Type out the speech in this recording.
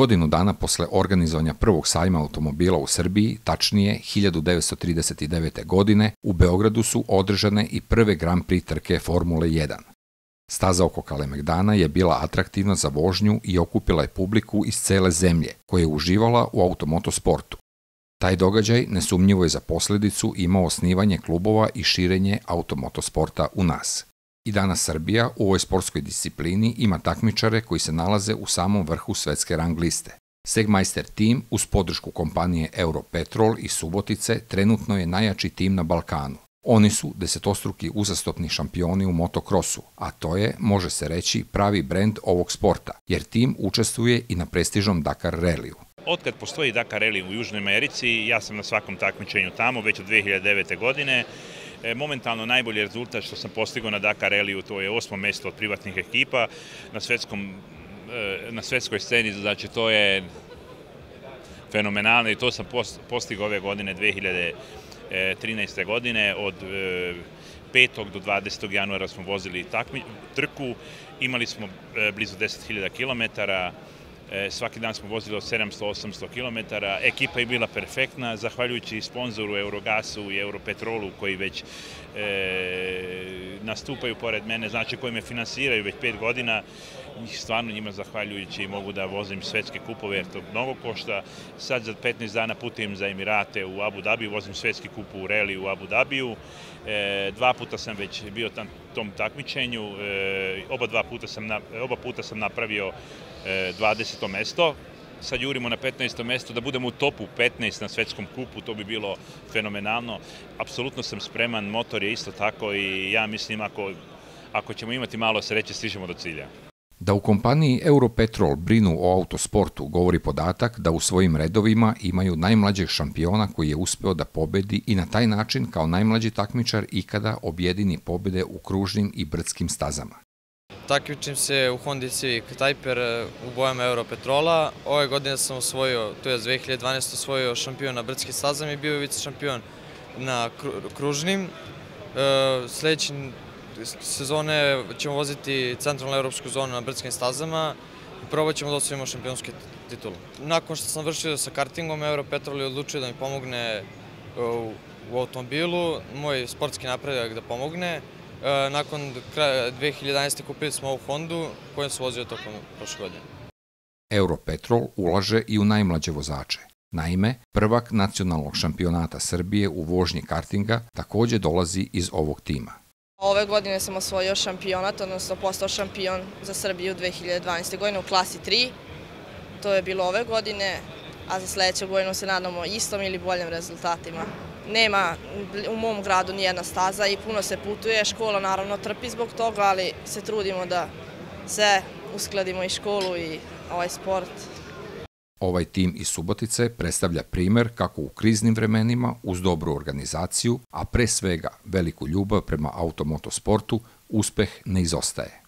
godinu dana posle organizovanja prvog sajma automobila u Srbiji, tačnije 1939. godine, u Beogradu su održane i prve Grand Prix trke Formule 1. Staza oko Kalemegdana je bila atraktivna za vožnju i okupila je publiku iz cele zemlje, koja je uživala u automotosportu. Taj događaj nesumnjivo je za posledicu imao osnivanje klubova i širenje automotosporta u nas. I danas Srbija u ovoj sportskoj disciplini ima takmičare koji se nalaze u samom vrhu svetske rang liste. Segmeister tim uz podršku kompanije Europetrol iz Subotice trenutno je najjači tim na Balkanu. Oni su desetostruki uzastopni šampioni u motokrosu, a to je, može se reći, pravi brend ovog sporta, jer tim učestvuje i na prestižnom Dakar reliju. Otkad postoji Dakar Rally u Južnoj Americi, ja sam na svakom takmičenju tamo, već od 2009. godine. Momentalno najbolji rezultat što sam postigao na Dakar Rallyu, to je 8. mesto od privatnih ekipa na svetskoj sceni, znači to je fenomenalno i to sam postigao ove godine, 2013. godine, od 5. do 20. januara smo vozili trku, imali smo blizu 10.000 kilometara, svaki dan smo vozili od 700-800 km, ekipa je bila perfektna, zahvaljujući sponzoru Eurogasu i Europetrolu koji već nastupaju pored mene, znači koji me finansiraju već 5 godina, stvarno njima zahvaljujući mogu da vozim svetske kupove jer to mnogo košta. Sad za 15 dana putujem za Emirate u Abu Dhabiju, vozim svetski kup u reli u Abu Dhabiju. 2 puta sam već bio na tom takmičenju, oba puta sam napravio 20. mesto. Sad jurimo na 15. mesto, da budemo u topu 15 na svetskom kupu, to bi bilo fenomenalno. Apsolutno sam spreman, motor je isto tako i ja mislim ako ćemo imati malo sreće, stižemo do cilja. Da u kompaniji Europetrol brinu o autosportu govori podatak da u svojim redovima imaju najmlađeg šampiona koji je uspeo da pobedi i na taj način kao najmlađi takmičar ikada objedini pobede u kružnim i brdskim stazama. Takmičim se u Hondi Civic Typer u bojama Europetrola. Ove godine sam osvojio, to je 2012. osvojio šampion na brdskim stazama i bio vice šampion na kružnim. Sljedeće sezone ćemo voziti centralnu evropsku zonu na brdskim stazama i probat ćemo da osvojimo šampionsku titulu. Nakon što sam vršio sa kartingom, Europetrol je odlučio da mi pomogne u automobilu, moj sportski napredak da pomogne. Nakon kraja 2011. kupili smo ovu Hondu koju sam vozio tokom prošle godine. Europetrol ulaže i u najmlađe vozače. Naime, prvak nacionalnog šampionata Srbije u vožnji kartinga takođe dolazi iz ovog tima. Ove godine sam osvojio šampionat, odnosno postao šampion za Srbiju 2012. godine u klasi 3. To je bilo ove godine, a za sledeću godinu se nadamo istom ili boljim rezultatima. Nema u mom gradu nijedna staza i puno se putuje, škola naravno trpi zbog toga, ali se trudimo da sve uskladimo i školu i ovaj sport. Ovaj tim iz Subotice predstavlja primer kako u kriznim vremenima uz dobru organizaciju, a pre svega veliku ljubav prema automotosportu, uspeh ne izostaje.